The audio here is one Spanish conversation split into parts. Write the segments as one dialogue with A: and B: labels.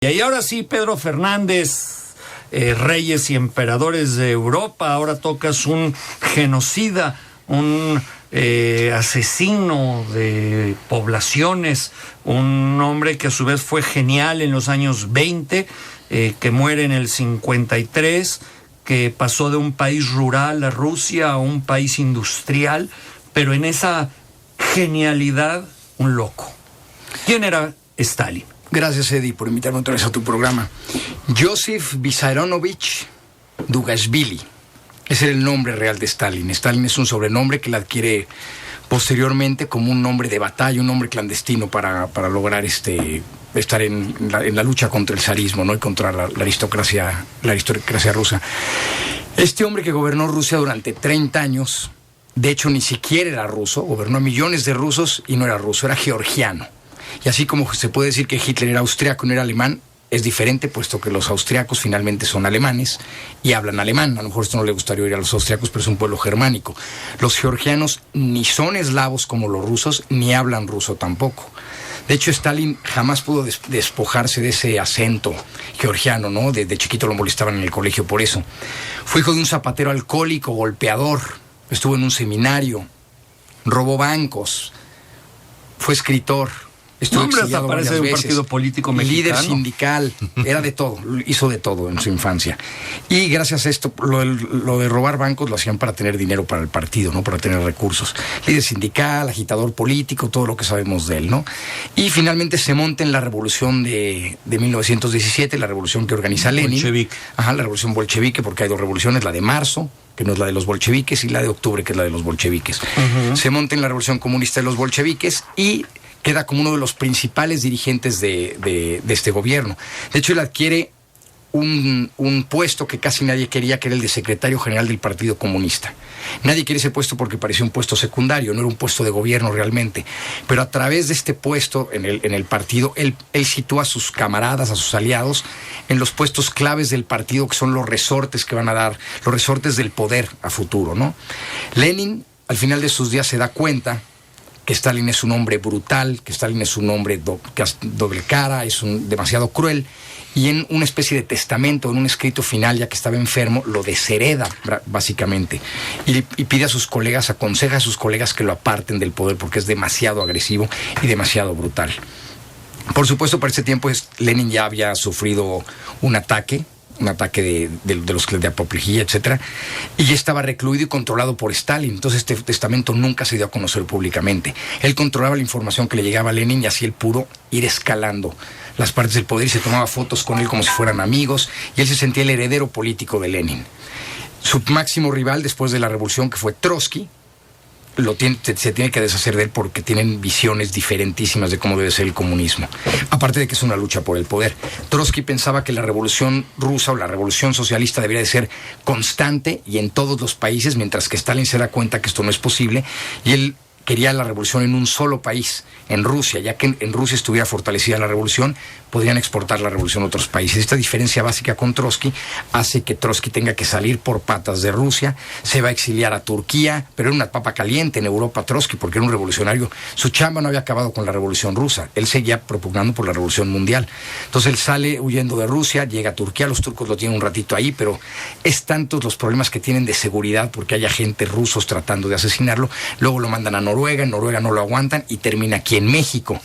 A: Y ahora sí, Pedro Fernández, reyes y emperadores de Europa, ahora tocas un genocida, un asesino de poblaciones, un hombre que a su vez fue genial en los años 20, que muere en el 53, que pasó de un país rural a Rusia a un país industrial, pero en esa genialidad, un loco. ¿Quién era Stalin?
B: Gracias, Eddie, por invitarme otra vez a tu programa. Joseph Vissarionovich Dugashvili. Ese era el nombre real de Stalin. Stalin es un sobrenombre que le adquiere posteriormente como un nombre de batalla, un nombre clandestino para lograr estar en la lucha contra el zarismo, ¿no? Y contra la aristocracia rusa. Este hombre que gobernó Rusia durante 30 años, de hecho ni siquiera era ruso, gobernó a millones de rusos y no era ruso, era georgiano. Y así como se puede decir que Hitler era austriaco y no era alemán, es diferente, puesto que los austriacos finalmente son alemanes y hablan alemán. A lo mejor esto no le gustaría oír a los austriacos, pero es un pueblo germánico. Los georgianos ni son eslavos como los rusos, ni hablan ruso tampoco. De hecho, Stalin jamás pudo despojarse de ese acento georgiano, ¿no? De chiquito lo molestaban en el colegio por eso. Fue hijo de un zapatero alcohólico, golpeador, estuvo en un seminario, robó bancos, fue escritor. Estuvo exiliado varias veces, un partido político mexicano, líder sindical, era de todo, hizo de todo en su infancia. Y gracias a esto, lo de robar bancos lo hacían para tener dinero para el partido, ¿no? Para tener recursos. Líder sindical, agitador político, todo lo que sabemos de él, ¿no? Y finalmente se monta en la revolución de 1917, la revolución que organiza Lenin.
A: Bolchevique.
B: Ajá, la revolución bolchevique, porque hay dos revoluciones, la de marzo, que no es la de los bolcheviques, y la de octubre, que es la de los bolcheviques. Se monta en la revolución comunista de los bolcheviques y queda como uno de los principales dirigentes de este gobierno. De hecho, él adquiere un puesto que casi nadie quería, que era el de secretario general del Partido Comunista. Nadie quería ese puesto porque parecía un puesto secundario, no era un puesto de gobierno realmente. Pero a través de este puesto en el partido, él sitúa a sus camaradas, a sus aliados, en los puestos claves del partido, que son los resortes que van a dar, los resortes del poder a futuro, ¿no? Lenin, al final de sus días, se da cuenta que Stalin es un hombre brutal, que Stalin es un hombre doble cara, es demasiado cruel, y en una especie de testamento, en un escrito final, ya que estaba enfermo, lo deshereda básicamente, y pide a sus colegas, aconseja a sus colegas que lo aparten del poder porque es demasiado agresivo y demasiado brutal. Por supuesto, para ese tiempo Lenin ya había sufrido un ataque de los de apoplejía, etcétera, y ya estaba recluido y controlado por Stalin. Entonces este testamento nunca se dio a conocer públicamente. Él controlaba la información que le llegaba a Lenin y así él pudo ir escalando las partes del poder y se tomaba fotos con él como si fueran amigos, y él se sentía el heredero político de Lenin. Su máximo rival después de la revolución, que fue Trotsky, se tiene que deshacer de él porque tienen visiones diferentísimas de cómo debe ser el comunismo. Aparte de que es una lucha por el poder. Trotsky pensaba que la revolución rusa o la revolución socialista debería de ser constante y en todos los países, mientras que Stalin se da cuenta que esto no es posible, y él quería la revolución en un solo país, en Rusia. Ya que en Rusia estuviera fortalecida la revolución, podrían exportar la revolución a otros países. Esta diferencia básica con Trotsky hace que Trotsky tenga que salir por patas de Rusia, se va a exiliar a Turquía, pero era una papa caliente en Europa Trotsky, porque era un revolucionario. Su chamba no había acabado con la revolución rusa, él seguía propugnando por la revolución mundial. Entonces él sale huyendo de Rusia, llega a Turquía, los turcos lo tienen un ratito ahí, pero es tantos los problemas que tienen de seguridad, porque hay agentes rusos tratando de asesinarlo. Luego lo mandan a Noruega, en Noruega no lo aguantan y termina aquí en México.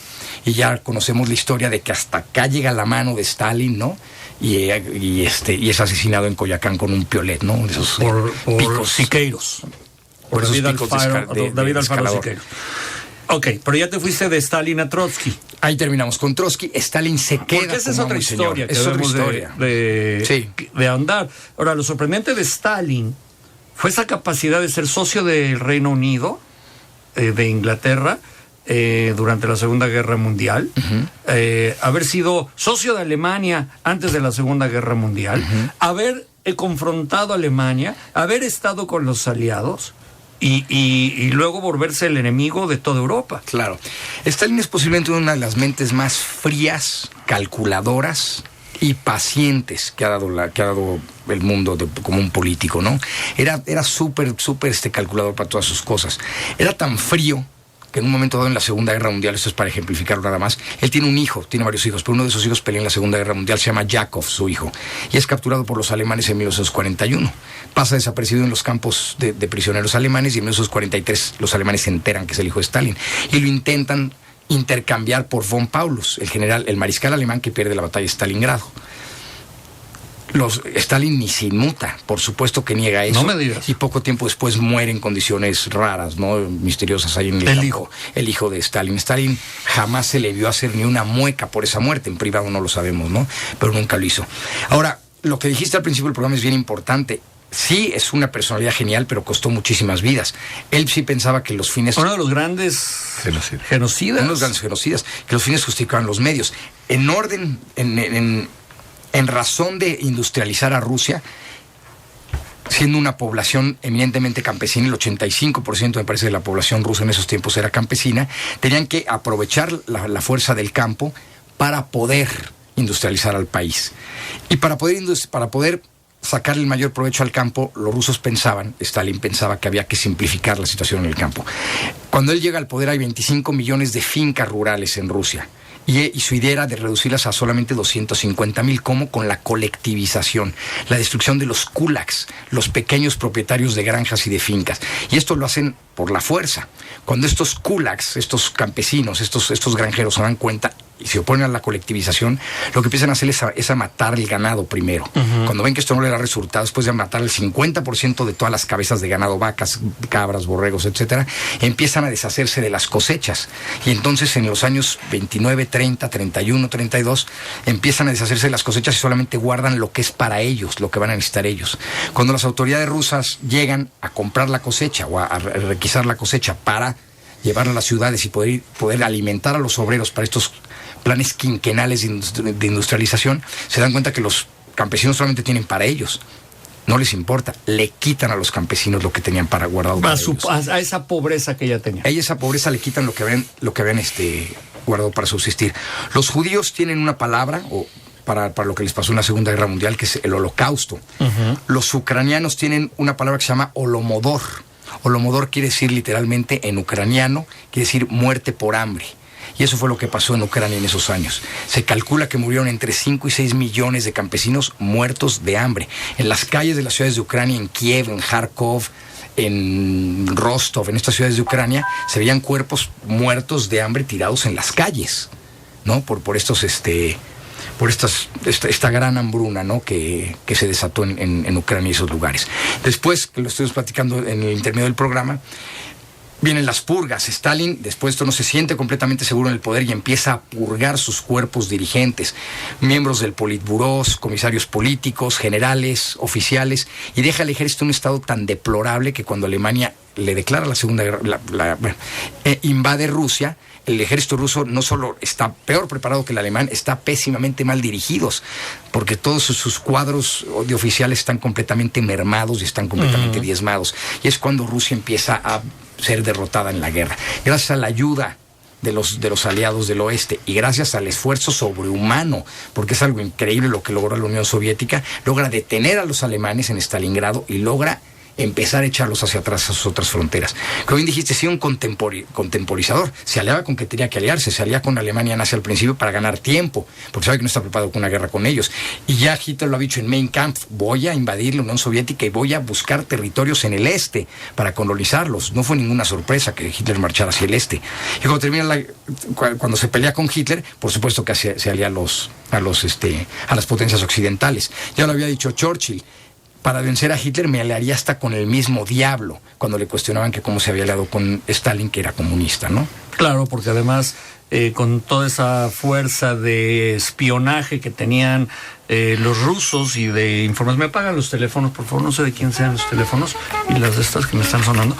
B: Y ya conocemos la historia de que hasta acá llega la mano de Stalin, ¿no? Y es asesinado en Coyoacán con un piolet, ¿no? De esos
A: por Siqueiros.
B: Por esos picos
A: David Alfaro Siqueiros. Ok, pero ya te fuiste de Stalin a Trotsky.
B: Ahí terminamos con Trotsky. Stalin se queda.
A: Porque esa es otra historia que debemos de ahondar. Ahora, lo sorprendente de Stalin fue esa capacidad de ser socio del Reino Unido, de Inglaterra, durante la Segunda Guerra Mundial, haber sido socio de Alemania antes de la Segunda Guerra Mundial, haber confrontado a Alemania, haber estado con los aliados y luego volverse el enemigo de toda Europa.
B: Claro. Stalin es posiblemente una de las mentes más frías, calculadoras y pacientes que ha dado el mundo como un político, ¿no? Era súper calculador para todas sus cosas. Era tan frío que en un momento dado en la Segunda Guerra Mundial, esto es para ejemplificarlo nada más, él tiene un hijo, tiene varios hijos, pero uno de esos hijos pelea en la Segunda Guerra Mundial, se llama Yakov, su hijo, y es capturado por los alemanes en 1941. Pasa desaparecido en los campos de prisioneros alemanes y en 1943 los alemanes se enteran que es el hijo de Stalin y lo intentan intercambiar por von Paulus, el mariscal alemán que pierde la batalla de Stalingrado. Stalin ni se inmuta, por supuesto que niega eso.
A: No me digas.
B: Y poco tiempo después muere en condiciones raras, ¿no? Misteriosas ahí en el campo. El hijo de Stalin. Stalin jamás se le vio hacer ni una mueca por esa muerte. En privado no lo sabemos, ¿no? Pero nunca lo hizo. Ahora, lo que dijiste al principio del programa es bien importante. Sí, es una personalidad genial, pero costó muchísimas vidas. Él sí pensaba que los fines...
A: Uno de los grandes genocidas.
B: Uno de los grandes genocidas, que los fines justificaban los medios. En orden, en razón de industrializar a Rusia, siendo una población eminentemente campesina, el 85% me parece de la población rusa en esos tiempos era campesina, tenían que aprovechar la fuerza del campo para poder industrializar al país. Y para poder sacar el mayor provecho al campo, los rusos Stalin pensaba que había que simplificar la situación en el campo. Cuando él llega al poder hay 25 millones de fincas rurales en Rusia. Y su idea era de reducirlas a solamente 250,000, como con la colectivización, la destrucción de los kulaks, los pequeños propietarios de granjas y de fincas. Y esto lo hacen por la fuerza. Cuando estos kulaks, estos campesinos, estos granjeros se dan cuenta y se oponen a la colectivización, lo que empiezan a hacer es a matar el ganado primero. Uh-huh. Cuando ven que esto no le da resultado, después de matar el 50% de todas las cabezas de ganado, vacas, cabras, borregos, etcétera, empiezan a deshacerse de las cosechas. Y entonces en los años 29, 30, 31, 32, empiezan a deshacerse de las cosechas y solamente guardan lo que es para ellos, lo que van a necesitar ellos. Cuando las autoridades rusas llegan a comprar la cosecha o a requisar la cosecha para llevarla a las ciudades y poder alimentar a los obreros para estos planes quinquenales de industrialización, se dan cuenta que los campesinos solamente tienen para ellos. No les importa, le quitan a los campesinos lo que tenían para guardado para ellos.
A: A esa pobreza que ella tenía.
B: A esa pobreza le quitan lo que habían guardado para subsistir. Los judíos tienen una palabra para lo que les pasó en la Segunda Guerra Mundial, que es el Holocausto. Uh-huh. Los ucranianos tienen una palabra que se llama Holomodor. Holomodor quiere decir literalmente en ucraniano, quiere decir muerte por hambre. Y eso fue lo que pasó en Ucrania en esos años. Se calcula que murieron entre 5 y 6 millones de campesinos muertos de hambre. En las calles de las ciudades de Ucrania, en Kiev, en Kharkov, en Rostov, en estas ciudades de Ucrania, se veían cuerpos muertos de hambre tirados en las calles, ¿no? Por esta gran hambruna, ¿no? que se desató en Ucrania y esos lugares. Después, que lo estuvimos platicando en el intermedio del programa, vienen las purgas. Stalin, después de esto, no se siente completamente seguro en el poder y empieza a purgar sus cuerpos dirigentes, miembros del Politburó, comisarios políticos, generales, oficiales, y deja al ejército en un estado tan deplorable que cuando Alemania le declara la Segunda Guerra, invade Rusia, el ejército ruso no solo está peor preparado que el alemán, está pésimamente mal dirigidos, porque todos sus cuadros de oficiales están completamente mermados y están completamente diezmados. Y es cuando Rusia empieza a ser derrotada en la guerra. Gracias a la ayuda de los aliados del oeste y gracias al esfuerzo sobrehumano, porque es algo increíble lo que logró la Unión Soviética, logra detener a los alemanes en Stalingrado y logra empezar a echarlos hacia atrás a sus otras fronteras. Como bien dijiste, sí, un contemporizador. Se aliaba con que tenía que aliarse, se alía con Alemania nazi al principio para ganar tiempo, porque sabe que no está preparado con una guerra con ellos. Y ya Hitler lo ha dicho en Mein Kampf: voy a invadir la Unión Soviética y voy a buscar territorios en el este para colonizarlos. No fue ninguna sorpresa que Hitler marchara hacia el este. Y cuando se pelea con Hitler, por supuesto que se alía a las potencias occidentales. Ya lo había dicho Churchill: para vencer a Hitler me aliaría hasta con el mismo diablo, cuando le cuestionaban que cómo se había aliado con Stalin, que era comunista, ¿no?
A: Claro, porque además con toda esa fuerza de espionaje que tenían los rusos y de información. Me apagan los teléfonos, por favor, no sé de quién sean los teléfonos y las de estas que me están sonando.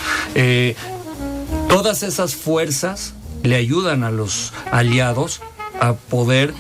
A: Todas esas fuerzas le ayudan a los aliados a poder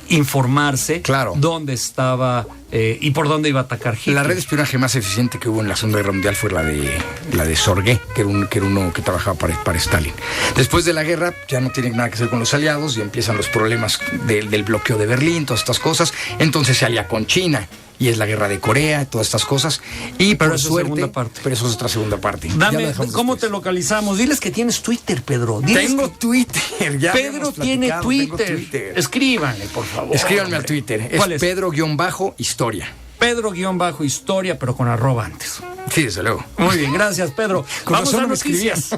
A: informarse,
B: claro,
A: dónde estaba y por dónde iba a atacar Hitler.
B: La red de espionaje más eficiente que hubo en la Segunda Guerra Mundial fue la de Sorge, que era uno que trabajaba para Stalin. Después de la guerra ya no tiene nada que hacer con los aliados y empiezan los problemas del bloqueo de Berlín, todas estas cosas. Entonces se alía con China y es la guerra de Corea, todas estas cosas. Y
A: pero
B: por
A: eso
B: suerte,
A: es segunda parte.
B: pero eso es otra segunda parte. Ya lo
A: Dame,
B: dejamos
A: ¿cómo
B: después.
A: te localizamos? Diles que tienes Twitter, Pedro. Diles
B: Tengo
A: que
B: Twitter. Ya
A: Pedro
B: habíamos
A: tiene
B: platicado,
A: Twitter.
B: tengo Twitter.
A: Escríbanle, por favor.
B: Escríbanme al
A: hombre.
B: Twitter.
A: ¿Cuál
B: Es
A: es?
B: Pedro-historia.
A: Pedro-historia, pero con arroba antes.
B: Sí, desde luego.
A: Muy bien, gracias, Pedro.
B: Con
A: Vamos
B: razón
A: a
B: no me
A: noticias.